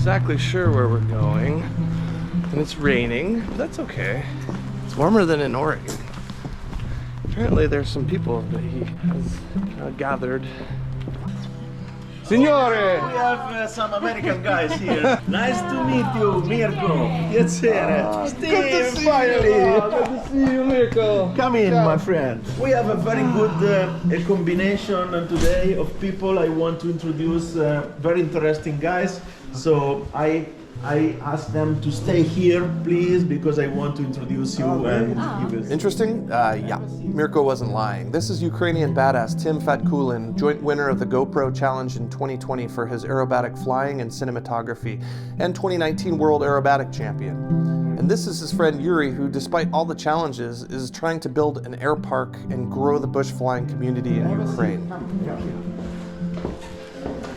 exactly sure where we're going, and it's raining, but that's okay. It's warmer than in Oregon. Apparently there's some people that he has gathered. Signore! We have some American guys here. Nice to meet you, Mirco. Piacere. Steve, finally. Good to see you, Mirco. Come in, my friend. We have a very good combination today of people. I want to introduce very interesting guys. So I asked them to stay here, please, because I want to introduce you. Interesting? Yeah. Mirco wasn't lying. This is Ukrainian badass Tim Fatkulin, joint winner of the GoPro Challenge in 2020 for his aerobatic flying and cinematography, and 2019 World Aerobatic Champion. And this is his friend Yuri, who, despite all the challenges, is trying to build an air park and grow the bush flying community in Ukraine.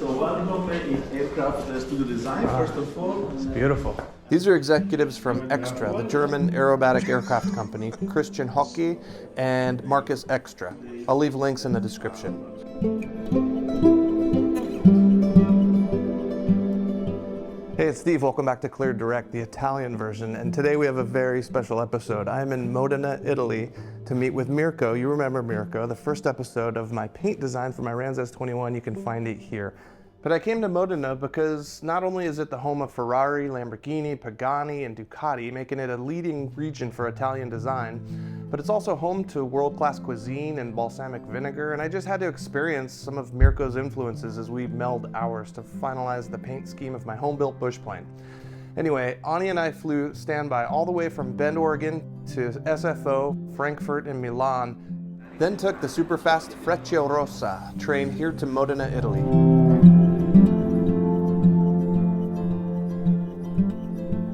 So welcome in Aircraft Studio Design, first of all. It's beautiful. These are executives from Extra, the German aerobatic aircraft company, Christian Hockey and Marcus Extra. I'll leave links in the description. Hey, it's Steve. Welcome back to Clear Direct, the Italian version. And today we have a very special episode. I'm in Modena, Italy, to meet with Mirco. You remember Mirco, the first episode of my paint design for my Ranzas 21. You can find it here. But I came to Modena because not only is it the home of Ferrari, Lamborghini, Pagani, and Ducati, making it a leading region for Italian design, but it's also home to world-class cuisine and balsamic vinegar, and I just had to experience some of Mirco's influences as we meld ours to finalize the paint scheme of my home-built bushplane. Anyway, Ani and I flew standby all the way from Bend, Oregon to SFO, Frankfurt, and Milan, then took the super-fast Frecciarossa train here to Modena, Italy.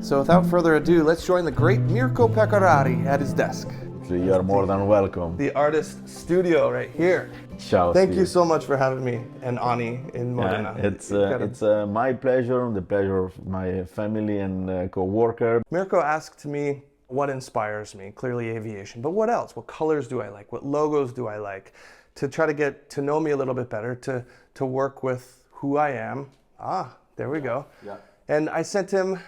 So without further ado, let's join the great Mirco Pecorari at his desk. So you are more than welcome. The artist studio right here. Ciao, Thank Steve. you so much for having me and Ani in Modena. It's my pleasure, the pleasure of my family and co-worker. Mirco asked me what inspires me, clearly aviation, but what else? What colors do I like? What logos do I like? To try to get to know me a little bit better, to work with who I am. There we go. Yeah. And I sent him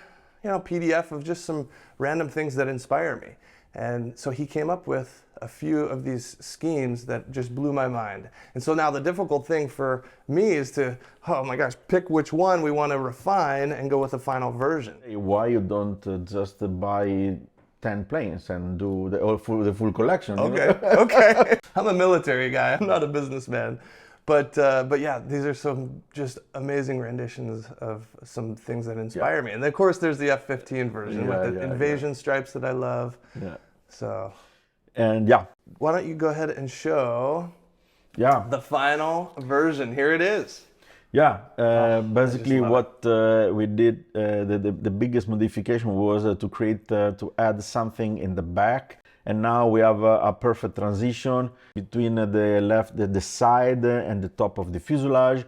PDF of just some random things that inspire me. And so he came up with a few of these schemes that just blew my mind. And so now the difficult thing for me is to, oh my gosh, pick which one we want to refine and go with the final version. Why you don't just buy 10 planes and do the full collection? Okay, okay. I'm a military guy, I'm not a businessman. But yeah, these are some just amazing renditions of some things that inspire me. And of course, there's the F-15 version with the invasion stripes that I love. Yeah. So. And why don't you go ahead and show the final version. Here it is. Basically what we did, the biggest modification was to add something in the back. And now we have a perfect transition between the side and the top of the fuselage.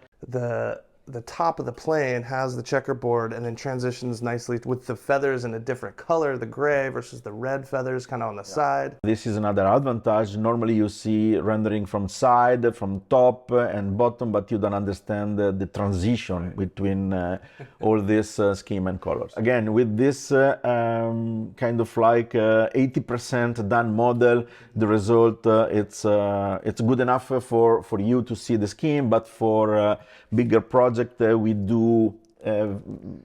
The top of the plane has the checkerboard and then transitions nicely with the feathers in a different color, the gray versus the red feathers kind of on the side. This is another advantage. Normally you see rendering from side, from top and bottom, but you don't understand the transition between all this scheme and colors. Again, with this kind of like 80% done model, the result it's good enough for you to see the scheme, but for bigger project we do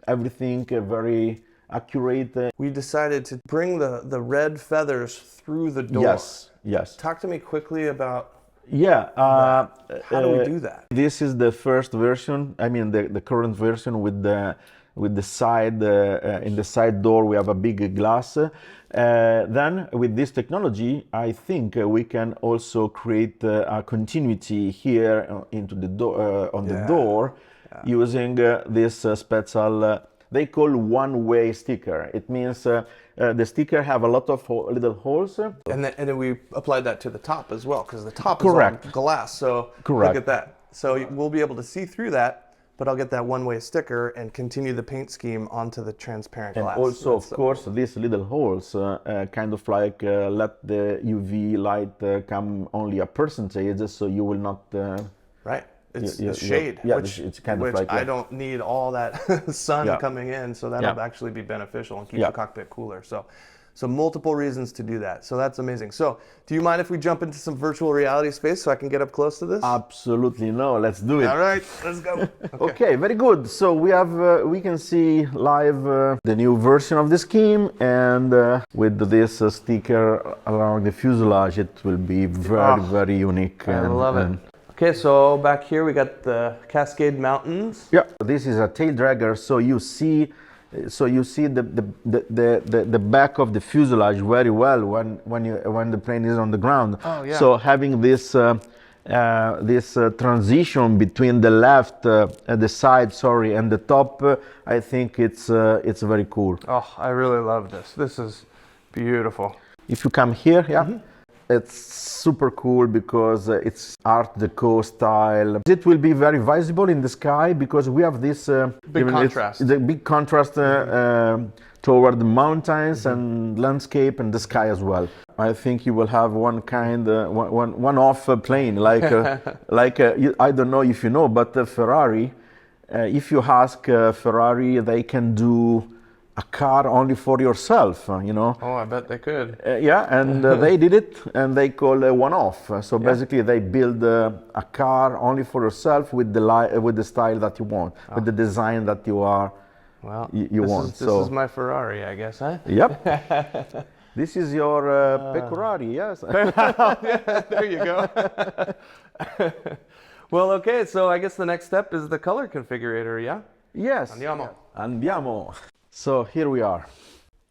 everything very accurate. We decided to bring the red feathers through the door. Yes. Talk to me quickly about how do we do that? This is the first version, I mean the current version with the side, in the side door we have a big glass. Then with this technology, I think we can also create a continuity here into the door, on the door, using this special, they call one-way sticker. It means the sticker have a lot of little holes. And then we applied that to the top as well, because the top is on glass, so look at that. So we'll be able to see through that, but I'll get that one-way sticker and continue the paint scheme onto the transparent glass. And also, of course, these little holes kind of like let the UV light come only a percentage, so you will not it's shade, which, it's kind of which like, I don't need all that sun coming in, so that'll actually be beneficial and keep the cockpit cooler. So multiple reasons to do that. So that's amazing. So do you mind if we jump into some virtual reality space so I can get up close to this? Absolutely, no, let's do it. All right, let's go. Okay, very good. So we can see live the new version of the scheme, and with this sticker along the fuselage, it will be very unique. I love it. Okay, so back here we got the Cascade Mountains. Yeah, this is a tail dragger, so you see the back of the fuselage very well when the plane is on the ground. Oh, yeah. So having this transition between the left the side, and the top, I think it's very cool. Oh, I really love this. This is beautiful. If you come here, it's super cool because it's Art Deco style. It will be very visible in the sky because we have this big contrast. The big contrast toward the mountains and landscape and the sky as well. I think you will have one off plane like I don't know if you know, but Ferrari. If you ask Ferrari, they can do a car only for yourself, Oh, I bet they could. And they did it, and they call a one-off. So basically, they build a car only for yourself with the style that you want, with the design that you want. This is my Ferrari, I guess, huh? Yep. This is your Pecorari, yes. Yeah, there you go. Well, okay, so I guess the next step is the color configurator, yeah? Yes. Andiamo. So here we are.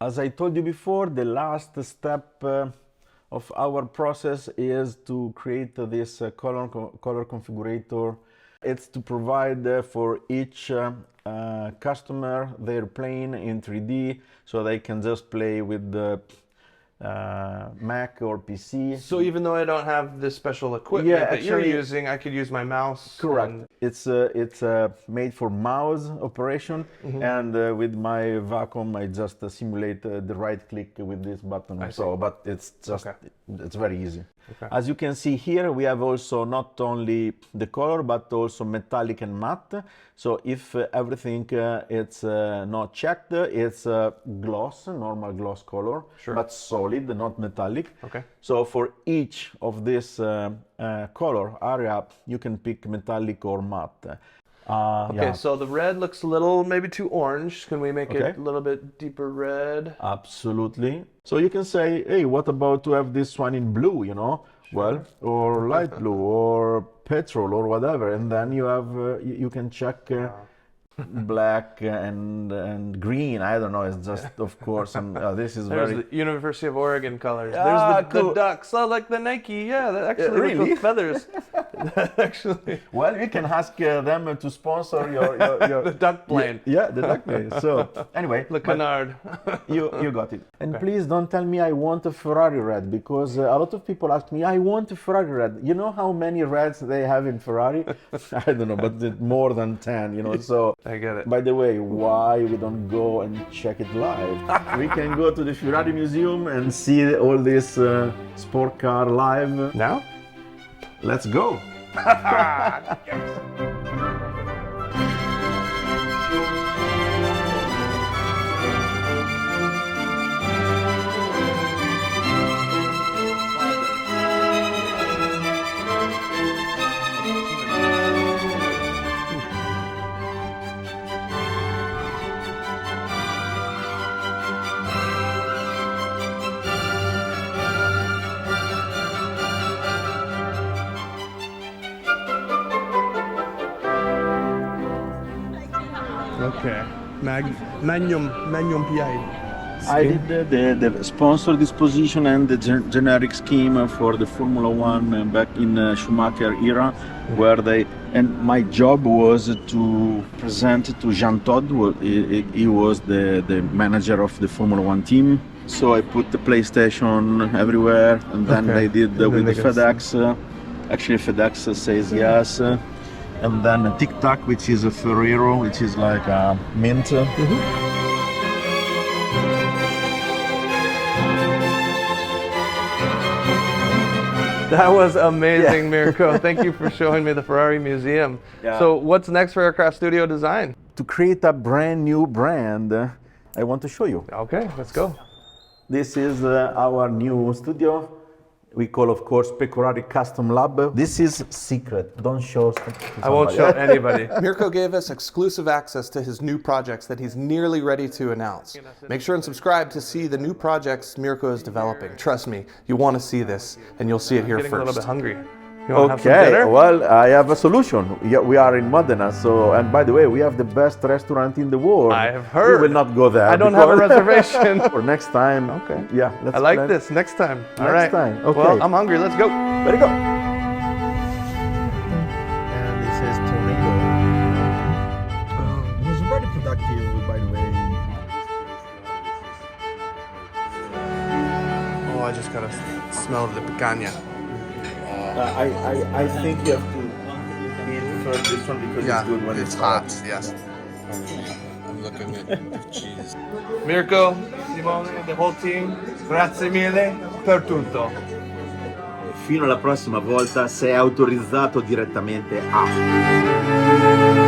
As I told you before, the last step of our process is to create this color configurator. It's to provide for each customer their plane in 3D, so they can just play with the Mac or PC. So even though I don't have this special equipment that you're using, I could use my mouse. Correct. It's made for mouse operation, and with my vacuum, I just simulate the right click with this button. But it's just it's very easy. Okay. As you can see here, we have also not only the color but also metallic and matte. So if everything it's not checked, it's gloss, normal gloss color, but solid, not metallic. Okay. So for each of this color area, you can pick metallic or matte. So the red looks a little maybe too orange. Can we make it a little bit deeper red? Absolutely. So you can say, hey, what about to have this one in blue, Well, or light blue or petrol or whatever, and then you have you can check black and green. I don't know. It's just, of course, and this is There's very the University of Oregon colors. There's the ducks. Oh, like the Nike. Yeah, that actually really with feathers. Actually. Well, you can ask them to sponsor your the duck plane. Yeah, the duck plane. So anyway, Le Canard. you got it. And please don't tell me I want a Ferrari red, because a lot of people ask me, I want a Ferrari red. You know how many reds they have in Ferrari? I don't know, but more than 10. So I get it. By the way, why we don't go and check it live? We can go to the Ferrari Museum and see all this sport car live. Now? Let's go. Okay. Magnum PI. I did the sponsor disposition and the generic scheme for the Formula One back in Schumacher era, where my job was to present to Jean Todt. He was the manager of the Formula One team. So I put the PlayStation everywhere, and then they did with the FedEx. Actually, FedEx says yes. And then a Tic Tac, which is a Ferrero, which is like a mint. That was amazing, Mirco. Thank you for showing me the Ferrari Museum. Yeah. So what's next for Aircraft Studio Design? To create a brand new brand, I want to show you. Okay, let's go. This is our new studio. We call, of course, Pecorari Custom Lab. This is secret. Don't show to I won't show somebody. anybody. Mirco gave us exclusive access to his new projects that he's nearly ready to announce. Make sure and subscribe to see the new projects Mirco is developing. Trust me, you want to see this, and you'll see it here Getting first. a little bit hungry. You want to have some Okay, dinner? well, I have a solution. We are in Modena, so, and by the way, we have the best restaurant in the world. I have heard. We will not go there. I don't have a because- reservation. For next time. Okay. Yeah, let's I like plan. this. Next time. All Next right. time, okay. Well, I'm hungry. Let's go. There you go. And this is Tornado. It was very productive, by the way. Oh, I just gotta smell the picanha. I think you have to eat first this one because it's good when it's hot. Yes. I'm looking at cheese. Mirco, Simone, the whole team, grazie mille per tutto. Fino alla prossima volta, sei autorizzato direttamente a...